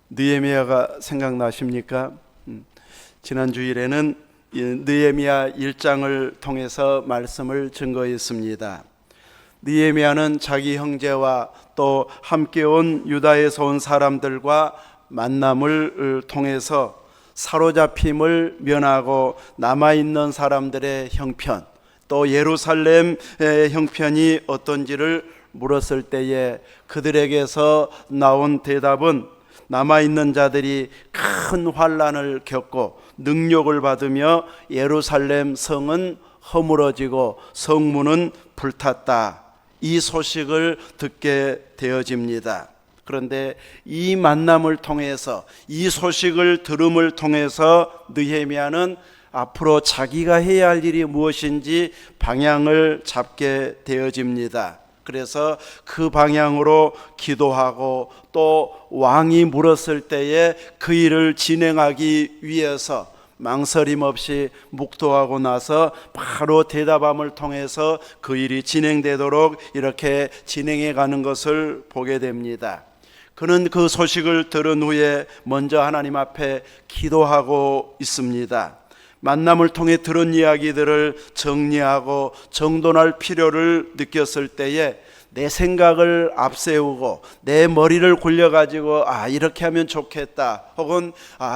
느헤미야가 생각나십니까? 지난 주일에는 느헤미야 1장을 통해서 말씀을 증거했습니다. 느헤미야는 자기 형제와 또 함께 온 유다에서 온 사람들과 만남을 통해서 사로잡힘을 면하고 남아있는 사람들의 형편, 또 예루살렘의 형편이 어떤지를 물었을 때에 그들에게서 나온 대답은 남아있는 자들이 큰 환난을 겪고 능욕을 받으며 예루살렘 성은 허물어지고 성문은 불탔다, 이 소식을 듣게 되어집니다. 그런데 이 만남을 통해서, 이 소식을 들음을 통해서 느헤미야는 앞으로 자기가 해야 할 일이 무엇인지 방향을 잡게 되어집니다. 그래서 그 방향으로 기도하고 또 왕이 물었을 때에 그 일을 진행하기 위해서 망설임 없이 묵도하고 나서 바로 대답함을 통해서 그 일이 진행되도록 이렇게 진행해 가는 것을 보게 됩니다. 그는 그 소식을 들은 후에 먼저 하나님 앞에 기도하고 있습니다. 만남을 통해 들은 이야기들을 정리하고 정돈할 필요를 느꼈을 때에 내 생각을 앞세우고 내 머리를 굴려가지고 이렇게 하면 좋겠다, 혹은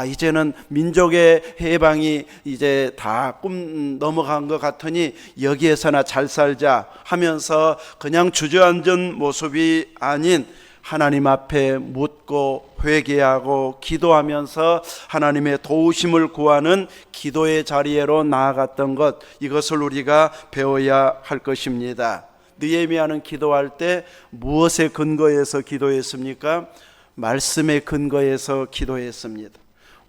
이제는 민족의 해방이 이제 다 꿈 넘어간 것 같으니 여기에서나 잘 살자 하면서 그냥 주저앉은 모습이 아닌 하나님 앞에 묻고 회개하고 기도하면서 하나님의 도우심을 구하는 기도의 자리로 나아갔던 것, 이것을 우리가 배워야 할 것입니다. 느헤미야는 기도할 때 무엇에 근거해서 기도했습니까? 말씀에 근거해서 기도했습니다.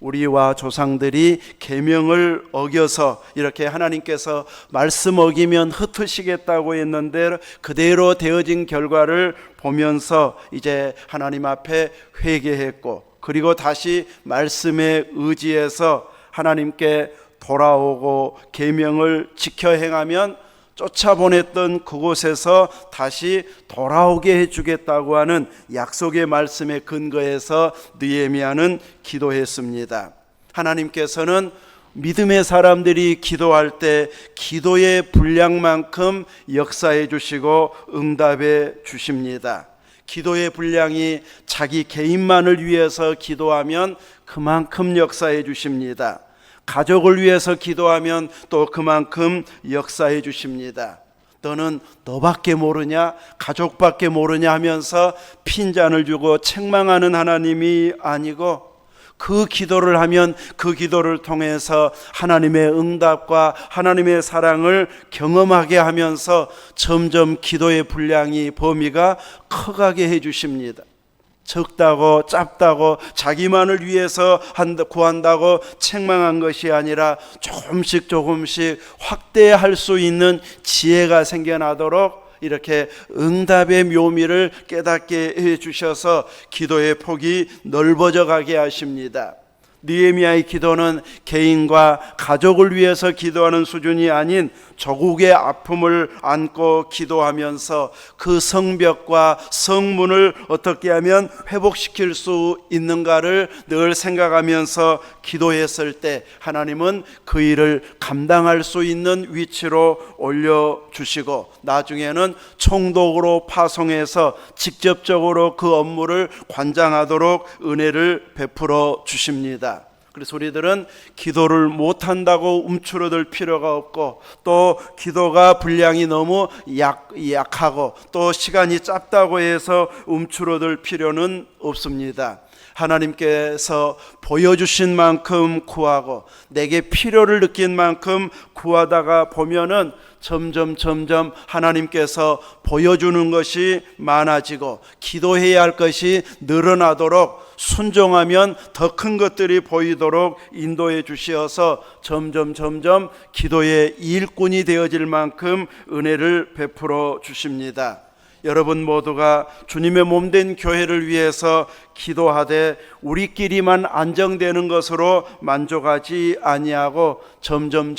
우리와 조상들이 계명을 어겨서 이렇게 하나님께서 말씀 어기면 흩으시겠다고 했는데 그대로 되어진 결과를 보면서 이제 하나님 앞에 회개했고, 그리고 다시 말씀에 의지해서 하나님께 돌아오고 계명을 지켜 행하면 쫓아보냈던 그곳에서 다시 돌아오게 해주겠다고 하는 약속의 말씀에 근거해서 느헤미야는 기도했습니다. 하나님께서는 믿음의 사람들이 기도할 때 기도의 분량만큼 역사해 주시고 응답해 주십니다. 기도의 분량이 자기 개인만을 위해서 기도하면 그만큼 역사해 주십니다. 가족을 위해서 기도하면 또 그만큼 역사해 주십니다. 너는 너밖에 모르냐, 가족밖에 모르냐 하면서 핀잔을 주고 책망하는 하나님이 아니고, 그 기도를 하면 그 기도를 통해서 하나님의 응답과 하나님의 사랑을 경험하게 하면서 점점 기도의 분량이, 범위가 커가게 해 주십니다. 적다고 짧다고 자기만을 위해서 구한다고 책망한 것이 아니라 조금씩 확대할 수 있는 지혜가 생겨나도록 이렇게 응답의 묘미를 깨닫게 해 주셔서 기도의 폭이 넓어져 가게 하십니다. 느헤미야의 기도는 개인과 가족을 위해서 기도하는 수준이 아닌 조국의 아픔을 안고 기도하면서 그 성벽과 성문을 어떻게 하면 회복시킬 수 있는가를 늘 생각하면서 기도했을 때 하나님은 그 일을 감당할 수 있는 위치로 올려주시고, 나중에는 총독으로 파송해서 직접적으로 그 업무를 관장하도록 은혜를 베풀어 주십니다. 그래서 우리들은 기도를 못한다고 움츠러들 필요가 없고, 또 기도가 분량이 너무 약하고 또 시간이 짧다고 해서 움츠러들 필요는 없습니다. 하나님께서 보여주신 만큼 구하고 내게 필요를 느낀 만큼 구하다가 보면은 점점 하나님께서 보여주는 것이 많아지고 기도해야 할 것이 늘어나도록, 순종하면 더 큰 것들이 보이도록 인도해 주시어서 점점 기도의 일꾼이 되어질 만큼 은혜를 베풀어 주십니다. 여러분 모두가 주님의 몸된 교회를 위해서 기도하되 우리끼리만 안정되는 것으로 만족하지 아니하고 점점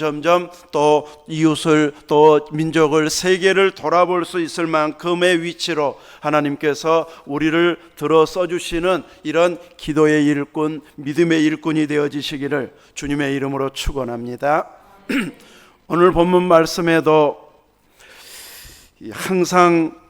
또 이웃을, 또 민족을, 세계를 돌아볼 수 있을 만큼의 위치로 하나님께서 우리를 들어 써주시는 이런 기도의 일꾼, 믿음의 일꾼이 되어지시기를 주님의 이름으로 축원합니다. 오늘 본문 말씀에도 항상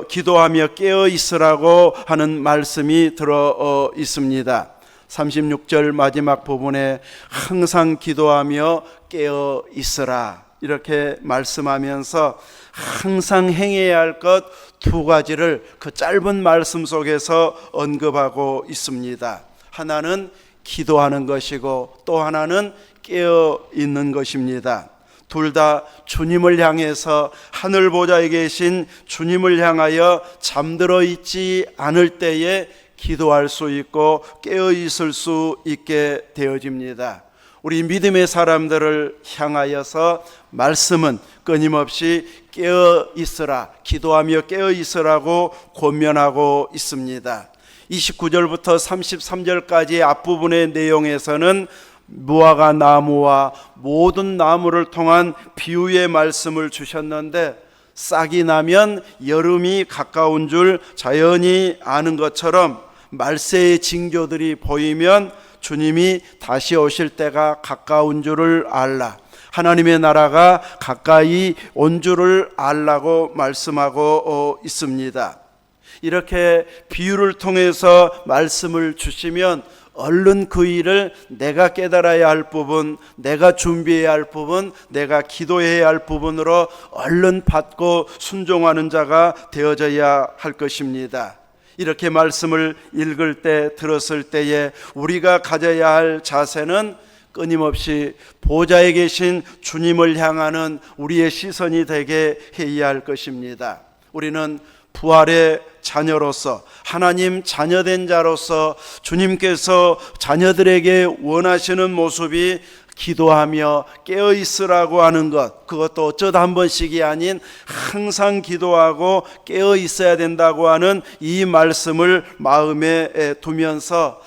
기도하며 깨어 있으라고 하는 말씀이 들어 있습니다. 36절 마지막 부분에 항상 기도하며 깨어 있으라 이렇게 말씀하면서 항상 행해야 할 것 두 가지를 그 짧은 말씀 속에서 언급하고 있습니다. 하나는 기도하는 것이고 또 하나는 깨어 있는 것입니다. 둘 다 주님을 향해서 하늘 보좌에 계신 주님을 향하여 잠들어 있지 않을 때에 기도할 수 있고 깨어 있을 수 있게 되어집니다. 우리 믿음의 사람들을 향하여서 말씀은 끊임없이 깨어 있으라, 기도하며 깨어 있으라고 권면하고 있습니다. 29절부터 33절까지 앞부분의 내용에서는 무화과 나무와 모든 나무를 통한 비유의 말씀을 주셨는데, 싹이 나면 여름이 가까운 줄 자연히 아는 것처럼 말세의 징조들이 보이면 주님이 다시 오실 때가 가까운 줄을 알라, 하나님의 나라가 가까이 온 줄을 알라고 말씀하고 있습니다. 이렇게 비유를 통해서 말씀을 주시면 얼른 그 일을 내가 깨달아야 할 부분, 내가 준비해야 할 부분, 내가 기도해야 할 부분으로 얼른 받고 순종하는 자가 되어져야 할 것입니다. 이렇게 말씀을 읽을 때, 들었을 때에 우리가 가져야 할 자세는 끊임없이 보좌에 계신 주님을 향하는 우리의 시선이 되게 해야 할 것입니다. 우리는 부활의 자녀로서, 하나님 자녀된 자로서 주님께서 자녀들에게 원하시는 모습이 기도하며 깨어 있으라고 하는 것, 그것도 어쩌다 한 번씩이 아닌 항상 기도하고 깨어 있어야 된다고 하는 이 말씀을 마음에 두면서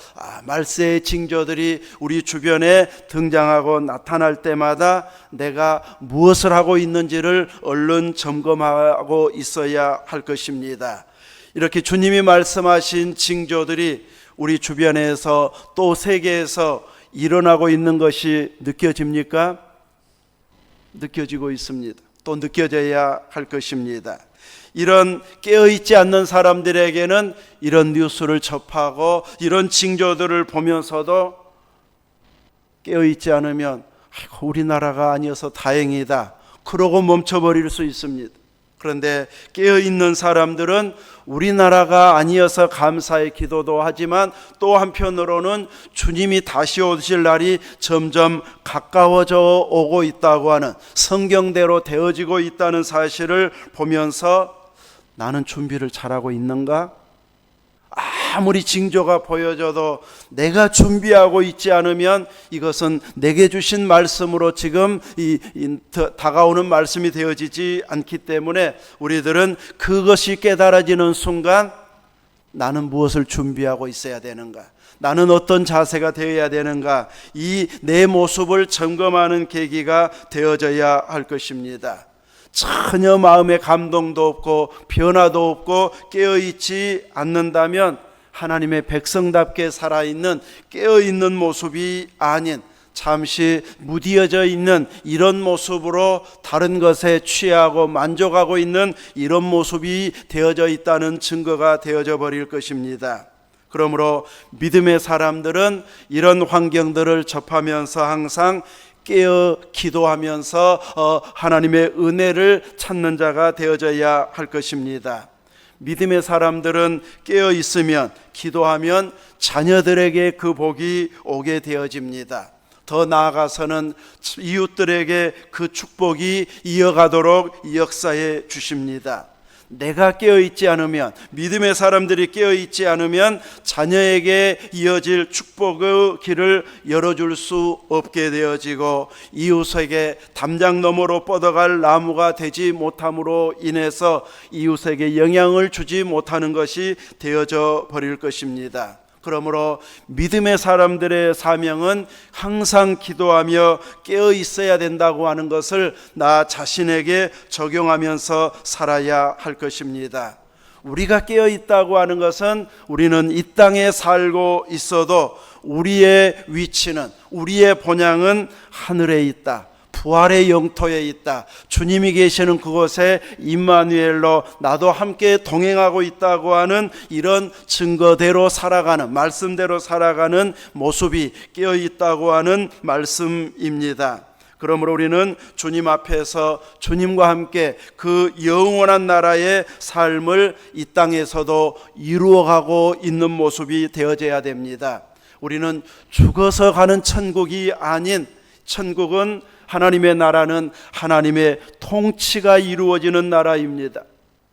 말세의 징조들이 우리 주변에 등장하고 나타날 때마다 내가 무엇을 하고 있는지를 얼른 점검하고 있어야 할 것입니다. 이렇게 주님이 말씀하신 징조들이 우리 주변에서 또 세계에서 일어나고 있는 것이 느껴집니까? 느껴지고 있습니다. 또 느껴져야 할 것입니다. 이런 깨어있지 않는 사람들에게는 이런 뉴스를 접하고 이런 징조들을 보면서도 깨어있지 않으면 우리나라가 아니어서 다행이다, 그러고 멈춰버릴 수 있습니다. 그런데 깨어있는 사람들은 우리나라가 아니어서 감사의 기도도 하지만 또 한편으로는 주님이 다시 오실 날이 점점 가까워져 오고 있다고 하는, 성경대로 되어지고 있다는 사실을 보면서 나는 준비를 잘하고 있는가? 아무리 징조가 보여져도 내가 준비하고 있지 않으면 이것은 내게 주신 말씀으로 지금 다가오는 말씀이 되어지지 않기 때문에 우리들은 그것이 깨달아지는 순간 나는 무엇을 준비하고 있어야 되는가, 나는 어떤 자세가 되어야 되는가, 이 내 모습을 점검하는 계기가 되어져야 할 것입니다. 전혀 마음에 감동도 없고 변화도 없고 깨어있지 않는다면 하나님의 백성답게 살아있는 깨어있는 모습이 아닌 잠시 무디어져 있는 이런 모습으로 다른 것에 취하고 만족하고 있는 이런 모습이 되어져 있다는 증거가 되어져 버릴 것입니다. 그러므로 믿음의 사람들은 이런 환경들을 접하면서 항상 깨어 기도하면서 하나님의 은혜를 찾는 자가 되어져야 할 것입니다. 믿음의 사람들은 깨어 있으면, 기도하면 자녀들에게 그 복이 오게 되어집니다. 더 나아가서는 이웃들에게 그 축복이 이어가도록 역사해 주십니다. 내가 깨어있지 않으면, 믿음의 사람들이 깨어있지 않으면 자녀에게 이어질 축복의 길을 열어줄 수 없게 되어지고, 이웃에게 담장 너머로 뻗어갈 나무가 되지 못함으로 인해서 이웃에게 영향을 주지 못하는 것이 되어져 버릴 것입니다. 그러므로 믿음의 사람들의 사명은 항상 기도하며 깨어 있어야 된다고 하는 것을 나 자신에게 적용하면서 살아야 할 것입니다. 우리가 깨어 있다고 하는 것은 우리는 이 땅에 살고 있어도 우리의 위치는, 우리의 본향은 하늘에 있다, 부활의 영토에 있다, 주님이 계시는 그곳에 임마누엘로 나도 함께 동행하고 있다고 하는 이런 증거대로 살아가는, 말씀대로 살아가는 모습이 깨어 있다고 하는 말씀입니다. 그러므로 우리는 주님 앞에서 주님과 함께 그 영원한 나라의 삶을 이 땅에서도 이루어가고 있는 모습이 되어져야 됩니다. 우리는 죽어서 가는 천국이 아닌, 천국은, 하나님의 나라는 하나님의 통치가 이루어지는 나라입니다.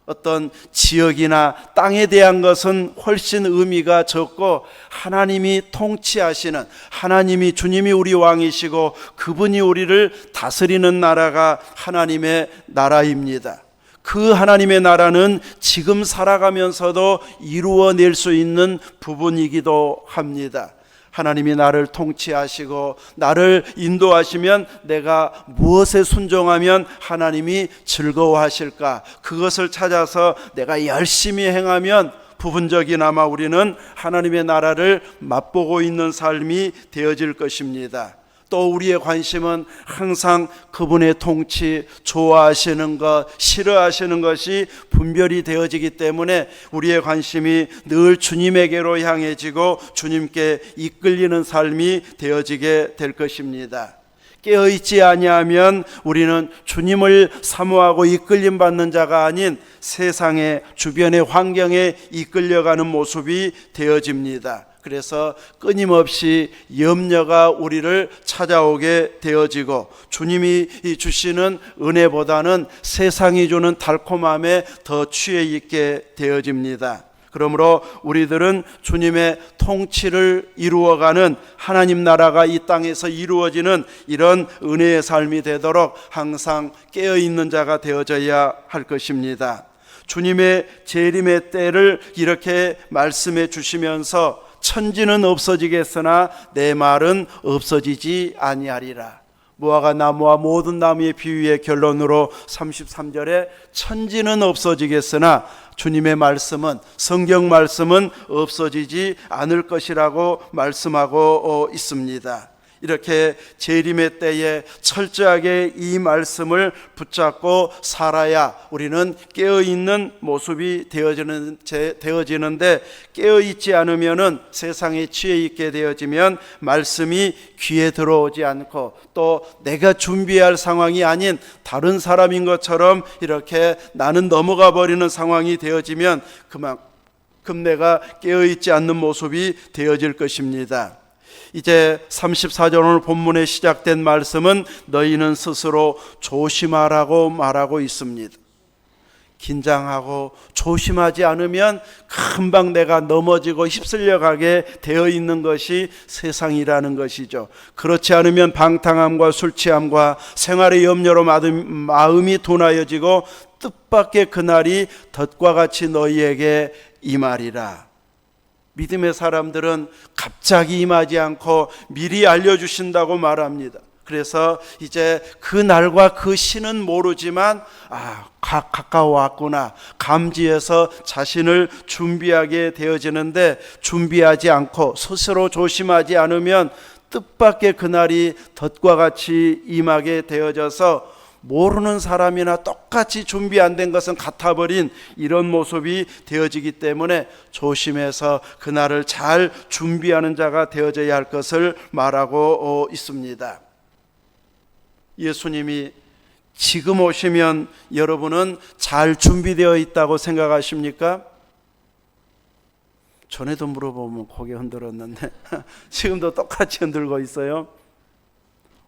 어떤 지역이나 땅에 대한 것은 훨씬 의미가 적고, 하나님이 통치하시는, 하나님이, 주님이 우리 왕이시고 그분이 우리를 다스리는 나라가 하나님의 나라입니다. 그 하나님의 나라는 지금 살아가면서도 이루어낼 수 있는 부분이기도 합니다. 하나님이 나를 통치하시고 나를 인도하시면 내가 무엇에 순종하면 하나님이 즐거워하실까, 그것을 찾아서 내가 열심히 행하면 부분적이나마 우리는 하나님의 나라를 맛보고 있는 삶이 되어질 것입니다. 또 우리의 관심은 항상 그분의 통치, 좋아하시는 것, 싫어하시는 것이 분별이 되어지기 때문에 우리의 관심이 늘 주님에게로 향해지고 주님께 이끌리는 삶이 되어지게 될 것입니다. 깨어있지 아니하면 우리는 주님을 사모하고 이끌림 받는 자가 아닌 세상의 주변의 환경에 이끌려가는 모습이 되어집니다. 그래서 끊임없이 염려가 우리를 찾아오게 되어지고, 주님이 주시는 은혜보다는 세상이 주는 달콤함에 더 취해 있게 되어집니다. 그러므로 우리들은 주님의 통치를 이루어가는, 하나님 나라가 이 땅에서 이루어지는 이런 은혜의 삶이 되도록 항상 깨어있는 자가 되어져야 할 것입니다. 주님의 재림의 때를 이렇게 말씀해 주시면서 천지는 없어지겠으나 내 말은 없어지지 아니하리라. 무화과 나무와 모든 나무의 비유의 결론으로 33절에 천지는 없어지겠으나 주님의 말씀은, 성경 말씀은 없어지지 않을 것이라고 말씀하고 있습니다. 이렇게 재림의 때에 철저하게 이 말씀을 붙잡고 살아야 우리는 깨어있는 모습이 되어지는데, 깨어있지 않으면, 세상에 취해 있게 되어지면 말씀이 귀에 들어오지 않고 또 내가 준비할 상황이 아닌 다른 사람인 것처럼 이렇게 나는 넘어가 버리는 상황이 되어지면 그만큼 내가 깨어있지 않는 모습이 되어질 것입니다. 이제 34절 오늘 본문에 시작된 말씀은 너희는 스스로 조심하라고 말하고 있습니다. 긴장하고 조심하지 않으면 금방 내가 넘어지고 휩쓸려 가게 되어 있는 것이 세상이라는 것이죠. 그렇지 않으면 방탕함과 술 취함과 생활의 염려로 마음이 둔하여지고 뜻밖의 그날이 덫과 같이 너희에게 임하리라. 믿음의 사람들은 갑자기 임하지 않고 미리 알려주신다고 말합니다. 그래서 이제 그 날과 그 시는 모르지만 가까워왔구나 감지해서 자신을 준비하게 되어지는데, 준비하지 않고 스스로 조심하지 않으면 뜻밖의 그날이 덫과 같이 임하게 되어져서 모르는 사람이나 똑같이 준비 안 된 것은 같아버린 이런 모습이 되어지기 때문에 조심해서 그날을 잘 준비하는 자가 되어져야 할 것을 말하고 있습니다. 예수님이 지금 오시면 여러분은 잘 준비되어 있다고 생각하십니까? 전에도 물어보면 고개 흔들었는데 지금도 똑같이 흔들고 있어요.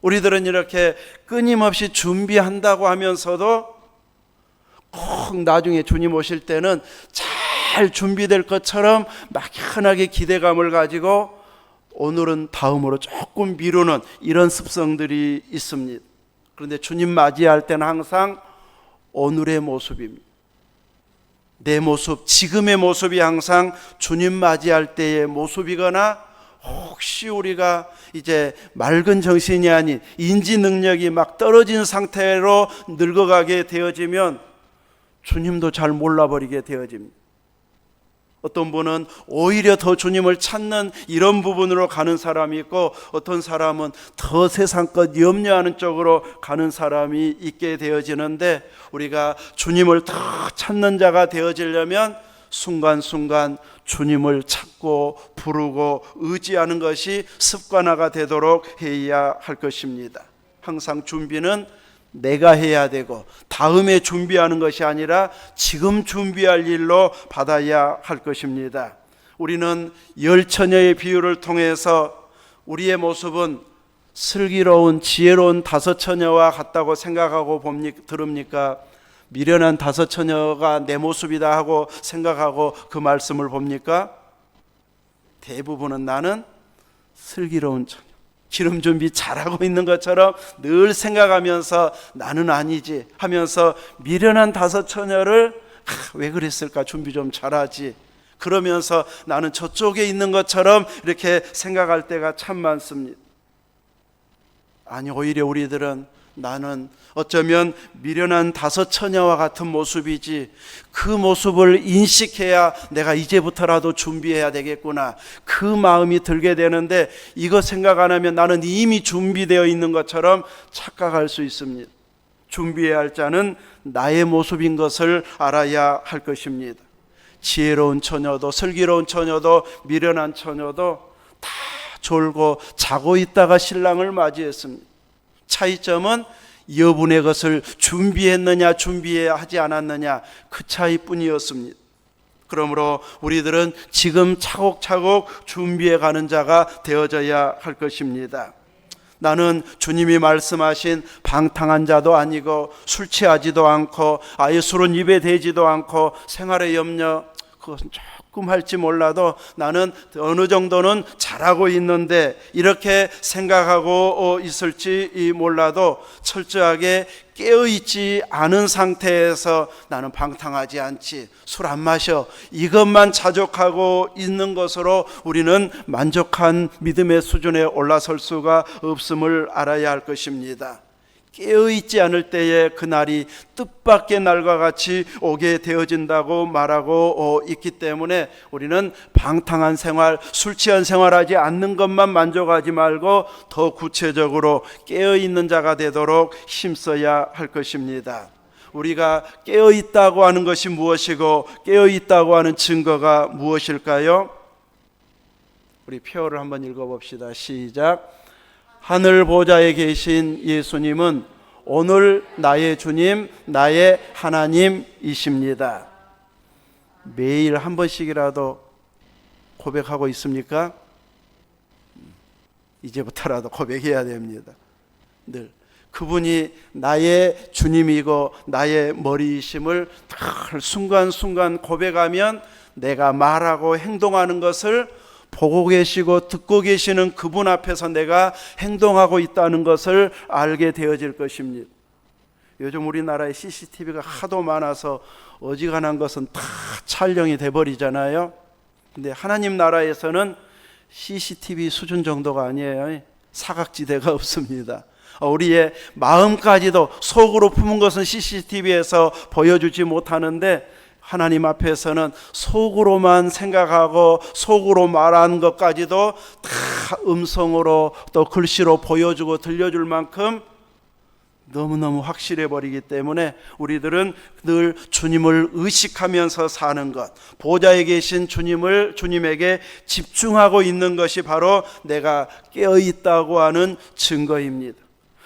우리들은 이렇게 끊임없이 준비한다고 하면서도 꼭 나중에 주님 오실 때는 잘 준비될 것처럼 막연하게 기대감을 가지고 오늘은 다음으로 조금 미루는 이런 습성들이 있습니다. 그런데 주님 맞이할 때는 항상 오늘의 모습입니다. 내 모습, 지금의 모습이 항상 주님 맞이할 때의 모습이거나, 혹시 우리가 이제 맑은 정신이 아닌 인지 능력이 막 떨어진 상태로 늙어가게 되어지면 주님도 잘 몰라버리게 되어집니다. 어떤 분은 오히려 더 주님을 찾는 이런 부분으로 가는 사람이 있고, 어떤 사람은 더 세상껏 염려하는 쪽으로 가는 사람이 있게 되어지는데, 우리가 주님을 더 찾는 자가 되어지려면 순간순간 주님을 찾고 부르고 의지하는 것이 습관화가 되도록 해야 할 것입니다. 항상 준비는 내가 해야 되고 다음에 준비하는 것이 아니라 지금 준비할 일로 받아야 할 것입니다. 우리는 열 처녀의 비유를 통해서 우리의 모습은 슬기로운 지혜로운 다섯 처녀와 같다고 생각하고 들읍니까? 미련한 다섯 처녀가 내 모습이다 하고 생각하고 그 말씀을 봅니까? 대부분은 나는 슬기로운 처녀, 기름 준비 잘하고 있는 것처럼 늘 생각하면서 나는 아니지 하면서 미련한 다섯 처녀를 왜 그랬을까, 준비 좀 잘하지, 그러면서 나는 저쪽에 있는 것처럼 이렇게 생각할 때가 참 많습니다. 아니, 오히려 우리들은 나는 어쩌면 미련한 다섯 처녀와 같은 모습이지, 그 모습을 인식해야 내가 이제부터라도 준비해야 되겠구나, 그 마음이 들게 되는데, 이거 생각 안 하면 나는 이미 준비되어 있는 것처럼 착각할 수 있습니다. 준비해야 할 자는 나의 모습인 것을 알아야 할 것입니다. 지혜로운 처녀도 슬기로운 처녀도 미련한 처녀도 다 졸고 자고 있다가 신랑을 맞이했습니다. 차이점은 여분의 것을 준비했느냐 준비하지 않았느냐, 그 차이뿐이었습니다. 그러므로 우리들은 지금 차곡차곡 준비해 가는 자가 되어져야 할 것입니다. 나는 주님이 말씀하신 방탕한 자도 아니고 술 취하지도 않고 아예 술은 입에 대지도 않고 생활의 염려 그것은 조금 할지 몰라도 나는 어느 정도는 잘하고 있는데, 이렇게 생각하고 있을지 몰라도 철저하게 깨어있지 않은 상태에서 나는 방탕하지 않지, 술 안 마셔, 이것만 자족하고 있는 것으로 우리는 만족한 믿음의 수준에 올라설 수가 없음을 알아야 할 것입니다. 깨어있지 않을 때에 그날이 뜻밖의 날과 같이 오게 되어진다고 말하고 있기 때문에 우리는 방탕한 생활, 술 취한 생활하지 않는 것만 만족하지 말고 더 구체적으로 깨어있는 자가 되도록 힘써야 할 것입니다. 우리가 깨어있다고 하는 것이 무엇이고 깨어있다고 하는 증거가 무엇일까요? 우리 표를 한번 읽어봅시다. 시작. 하늘 보좌에 계신 예수님은 오늘 나의 주님, 나의 하나님이십니다. 매일 한 번씩이라도 고백하고 있습니까? 이제부터라도 고백해야 됩니다. 늘 그분이 나의 주님이고 나의 머리이심을 순간순간 고백하면 내가 말하고 행동하는 것을 보고 계시고 듣고 계시는 그분 앞에서 내가 행동하고 있다는 것을 알게 되어질 것입니다. 요즘 우리나라에 CCTV가 하도 많아서 어지간한 것은 다 촬영이 돼버리잖아요. 근데 하나님 나라에서는 CCTV 수준 정도가 아니에요. 사각지대가 없습니다. 우리의 마음까지도 속으로 품은 것은 CCTV에서 보여주지 못하는데, 하나님 앞에서는 속으로만 생각하고 속으로 말한 것까지도 다 음성으로 또 글씨로 보여주고 들려줄 만큼 너무너무 확실해 버리기 때문에 우리들은 늘 주님을 의식하면서 사는 것, 보좌에 계신 주님에게 집중하고 있는 것이 바로 내가 깨어있다고 하는 증거입니다.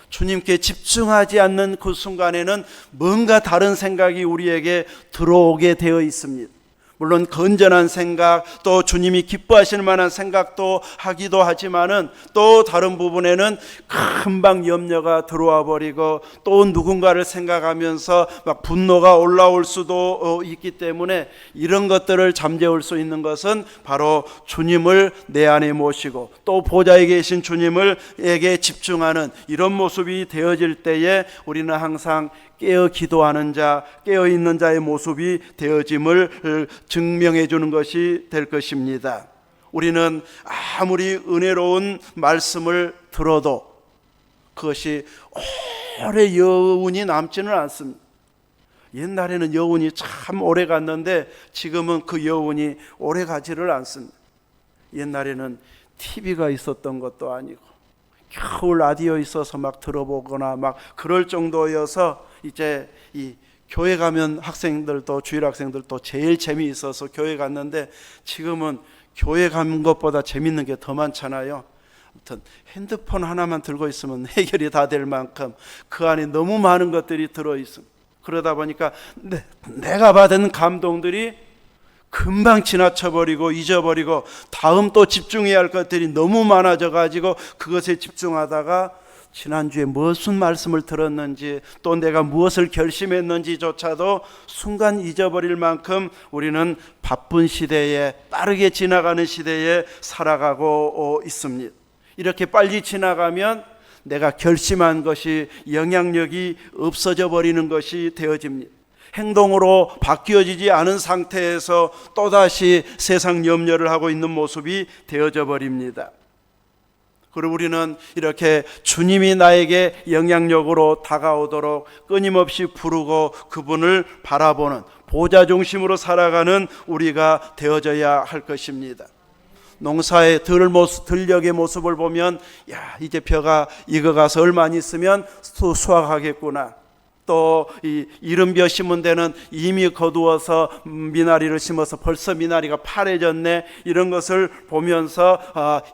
주님께 집중하지 않는 그 순간에는 뭔가 다른 생각이 우리에게 들어오게 되어 있습니다. 물론 건전한 생각, 또 주님이 기뻐하실 만한 생각도 하기도 하지만은 또 다른 부분에는 금방 염려가 들어와 버리고 또 누군가를 생각하면서 막 분노가 올라올 수도 있기 때문에 이런 것들을 잠재울 수 있는 것은 바로 주님을 내 안에 모시고 또 보좌에 계신 주님을에게 집중하는 이런 모습이 되어질 때에 우리는 항상 깨어 기도하는 자, 깨어 있는 자의 모습이 되어짐을 증명해 주는 것이 될 것입니다. 우리는 아무리 은혜로운 말씀을 들어도 그것이 오래 여운이 남지는 않습니다. 옛날에는 여운이 참 오래 갔는데 지금은 그 여운이 오래 가지를 않습니다. 옛날에는 TV가 있었던 것도 아니고 겨우 라디오 있어서 막 들어보거나 막 그럴 정도여서 이제 이 교회 가면 학생들도 주일 학생들도 제일 재미있어서 교회 갔는데 지금은 교회 가는 것보다 재밌는 게 더 많잖아요. 아무튼 핸드폰 하나만 들고 있으면 해결이 다 될 만큼 그 안에 너무 많은 것들이 들어있습니다. 그러다 보니까 내가 받은 감동들이 금방 지나쳐버리고 잊어버리고 다음 또 집중해야 할 것들이 너무 많아져 가지고 그것에 집중하다가 지난주에 무슨 말씀을 들었는지 또 내가 무엇을 결심했는지조차도 순간 잊어버릴 만큼 우리는 바쁜 시대에 빠르게 지나가는 시대에 살아가고 있습니다. 이렇게 빨리 지나가면 내가 결심한 것이 영향력이 없어져 버리는 것이 되어집니다. 행동으로 바뀌어지지 않은 상태에서 또다시 세상 염려를 하고 있는 모습이 되어져 버립니다. 그리고 우리는 이렇게 주님이 나에게 영향력으로 다가오도록 끊임없이 부르고 그분을 바라보는 보좌 중심으로 살아가는 우리가 되어져야 할 것입니다. 농사의 들녘의 모습을 보면 야, 이제 벼가 익어가서 얼마 안 있으면 수확하겠구나. 또 이 이른벼 심은 데는 이미 거두어서 미나리를 심어서 벌써 미나리가 파래졌네. 이런 것을 보면서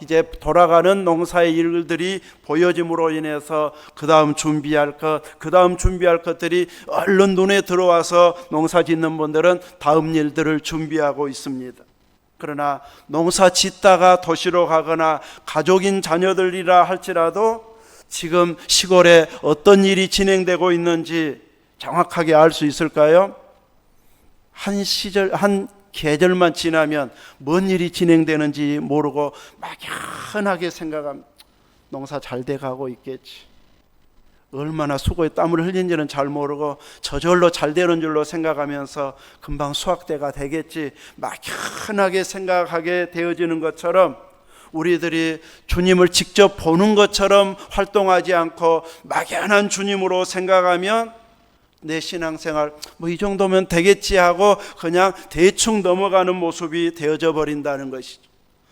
이제 돌아가는 농사의 일들이 보여짐으로 인해서 그 다음 준비할 것들이 얼른 눈에 들어와서 농사 짓는 분들은 다음 일들을 준비하고 있습니다. 그러나 농사 짓다가 도시로 가거나 가족인 자녀들이라 할지라도 지금 시골에 어떤 일이 진행되고 있는지 정확하게 알 수 있을까요? 한 계절만 지나면 뭔 일이 진행되는지 모르고 막연하게 생각합니다. 농사 잘 돼가고 있겠지. 얼마나 수고에 땀을 흘린지는 잘 모르고 저절로 잘 되는 줄로 생각하면서 금방 수확대가 되겠지 막연하게 생각하게 되어지는 것처럼 우리들이 주님을 직접 보는 것처럼 활동하지 않고 막연한 주님으로 생각하면 내 신앙생활 이 정도면 되겠지 하고 그냥 대충 넘어가는 모습이 되어져 버린다는 것이죠.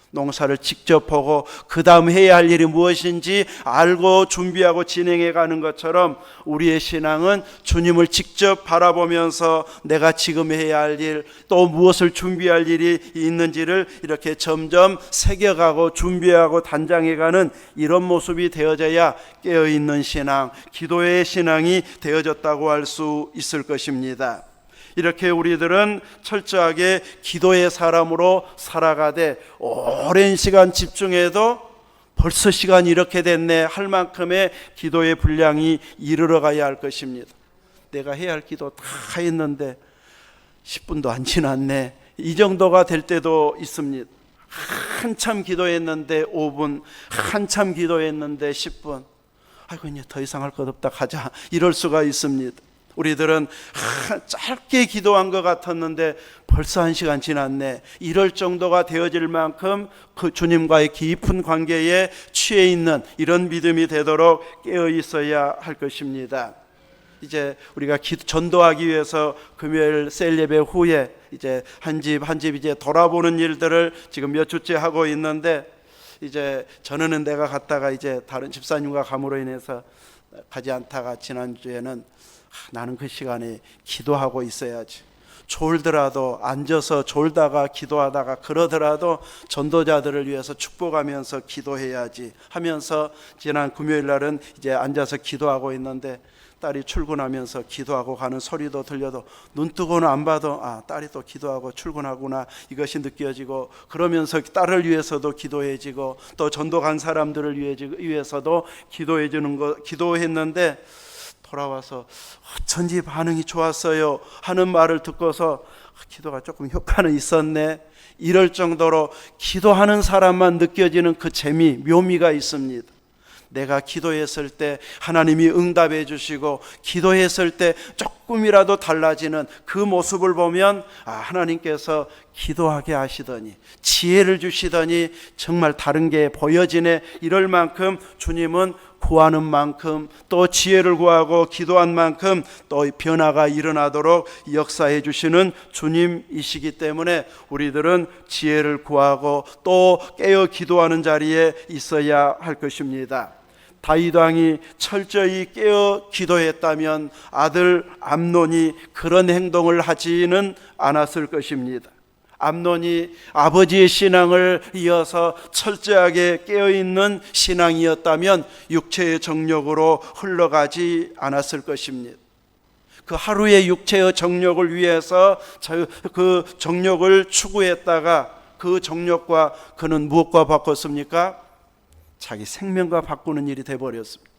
농사를 직접 보고 그 다음 해야 할 일이 무엇인지 알고 준비하고 진행해 가는 것처럼 우리의 신앙은 주님을 직접 바라보면서 내가 지금 해야 할 일, 또 무엇을 준비할 일이 있는지를 이렇게 점점 새겨가고 준비하고 단장해 가는 이런 모습이 되어져야 깨어있는 신앙, 기도의 신앙이 되어졌다고 할 수 있을 것입니다. 이렇게 우리들은 철저하게 기도의 사람으로 살아가되 오랜 시간 집중해도 벌써 시간이 이렇게 됐네 할 만큼의 기도의 분량이 이르러 가야 할 것입니다. 내가 해야 할 기도 다 했는데 10분도 안 지났네. 이 정도가 될 때도 있습니다. 한참 기도했는데 5분, 한참 기도했는데 10분. 아이고 이제 더 이상 할 것 없다 가자. 이럴 수가 있습니다. 우리들은 짧게 기도한 것 같았는데 벌써 1시간 지났네. 이럴 정도가 되어질 만큼 그 주님과의 깊은 관계에 취해 있는 이런 믿음이 되도록 깨어 있어야 할 것입니다. 이제 우리가 전도하기 위해서 금요일 셀 예배 후에 이제 한 집 이제 돌아보는 일들을 지금 몇 주째 하고 있는데 이제 전에는 내가 갔다가 이제 다른 집사님과 감으로 인해서 가지 않다가 지난주에는 나는 그 시간에 기도하고 있어야지. 졸더라도 앉아서 졸다가 기도하다가 그러더라도 전도자들을 위해서 축복하면서 기도해야지 하면서 지난 금요일 날은 이제 앉아서 기도하고 있는데 딸이 출근하면서 기도하고 가는 소리도 들려도 눈 뜨고는 안 봐도 딸이 또 기도하고 출근하구나 이것이 느껴지고, 그러면서 딸을 위해서도 기도해지고 또 전도 간 사람들을 위해서도 기도했는데 돌아와서 어쩐지 반응이 좋았어요 하는 말을 듣고서 기도가 조금 효과는 있었네, 이럴 정도로 기도하는 사람만 느껴지는 그 재미, 묘미가 있습니다. 내가 기도했을 때 하나님이 응답해 주시고 기도했을 때 조금이라도 달라지는 그 모습을 보면 하나님께서 기도하게 하시더니 지혜를 주시더니 정말 다른 게 보여지네, 이럴 만큼 주님은 구하는 만큼 또 지혜를 구하고 기도한 만큼 또 변화가 일어나도록 역사해 주시는 주님이시기 때문에 우리들은 지혜를 구하고 또 깨어 기도하는 자리에 있어야 할 것입니다. 다윗 왕이 철저히 깨어 기도했다면 아들 암논이 그런 행동을 하지는 않았을 것입니다. 암논이 아버지의 신앙을 이어서 철저하게 깨어있는 신앙이었다면 육체의 정욕으로 흘러가지 않았을 것입니다. 그 하루의 육체의 정욕을 위해서 그 정욕을 추구했다가 그 정욕과 그는 무엇과 바꿨습니까? 자기 생명과 바꾸는 일이 돼버렸습니다.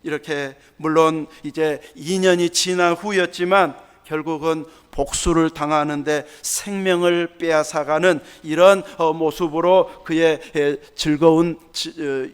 이렇게 물론 이제 2년이 지난 후였지만 결국은 복수를 당하는데 생명을 빼앗아가는 이런 모습으로 그의 즐거운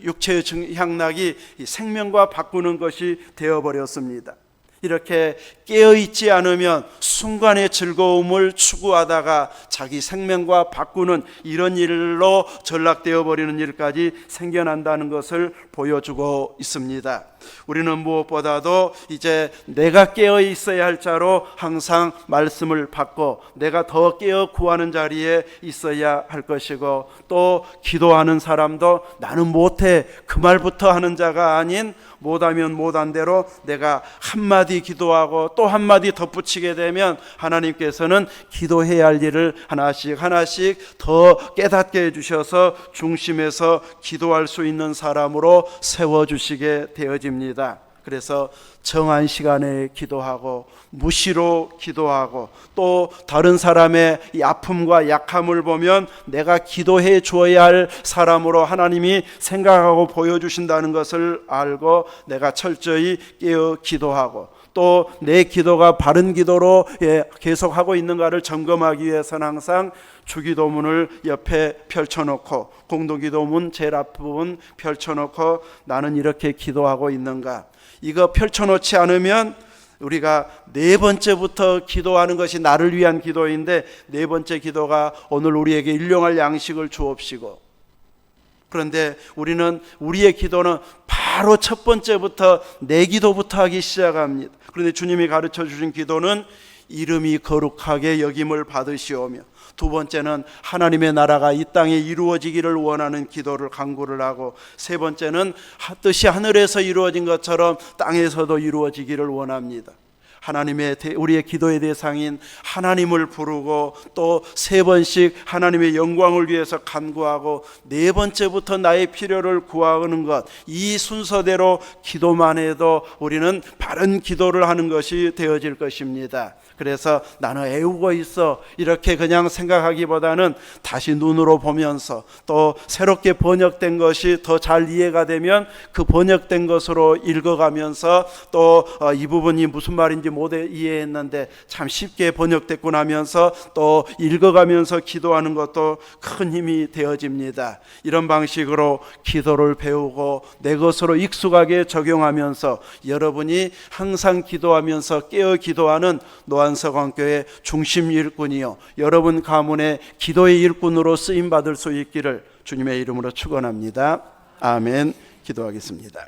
육체의 향락이 생명과 바꾸는 것이 되어버렸습니다. 이렇게 깨어있지 않으면 순간의 즐거움을 추구하다가 자기 생명과 바꾸는 이런 일로 전락되어 버리는 일까지 생겨난다는 것을 보여주고 있습니다. 우리는 무엇보다도 이제 내가 깨어 있어야 할 자로 항상 말씀을 받고 내가 더 깨어 구하는 자리에 있어야 할 것이고, 또 기도하는 사람도 나는 못해 그 말부터 하는 자가 아닌 못하면 못한 대로 내가 한마디 기도하고 또 한마디 덧붙이게 되면 하나님께서는 기도해야 할 일을 하나씩 하나씩 더 깨닫게 해주셔서 중심에서 기도할 수 있는 사람으로 세워주시게 되어집니다. 그래서 정한 시간에 기도하고 무시로 기도하고 또 다른 사람의 이 아픔과 약함을 보면 내가 기도해 주어야 할 사람으로 하나님이 생각하고 보여주신다는 것을 알고 내가 철저히 깨어 기도하고 또 내 기도가 바른 기도로 계속하고 있는가를 점검하기 위해서는 항상 주기도문을 옆에 펼쳐놓고 공동기도문 제일 앞부분 펼쳐놓고 나는 이렇게 기도하고 있는가, 이거 펼쳐놓지 않으면 우리가 네 번째부터 기도하는 것이 나를 위한 기도인데 네 번째 기도가 오늘 우리에게 일용할 양식을 주옵시고, 그런데 우리는 우리의 기도는 바로 첫 번째부터 내 기도부터 하기 시작합니다. 그런데 주님이 가르쳐 주신 기도는 이름이 거룩하게 여김을 받으시오며, 두 번째는 하나님의 나라가 이 땅에 이루어지기를 원하는 기도를 간구를 하고, 세 번째는 뜻이 하늘에서 이루어진 것처럼 땅에서도 이루어지기를 원합니다. 우리의 기도의 대상인 하나님을 부르고 또 세 번씩 하나님의 영광을 위해서 간구하고 네 번째부터 나의 필요를 구하는 것, 이 순서대로 기도만 해도 우리는 바른 기도를 하는 것이 되어질 것입니다. 그래서 나는 애우고 있어 이렇게 그냥 생각하기보다는 다시 눈으로 보면서 또 새롭게 번역된 것이 더 잘 이해가 되면 그 번역된 것으로 읽어가면서 또 이 부분이 무슨 말인지 못 이해했는데 참 쉽게 번역됐고 나면서 또 읽어가면서 기도하는 것도 큰 힘이 되어집니다. 이런 방식으로 기도를 배우고 내 것으로 익숙하게 적용하면서 여러분이 항상 기도하면서 깨어 기도하는 노안서광교회 중심 일꾼이요 여러분 가문의 기도의 일꾼으로 쓰임받을 수 있기를 주님의 이름으로 축원합니다. 아멘. 기도하겠습니다.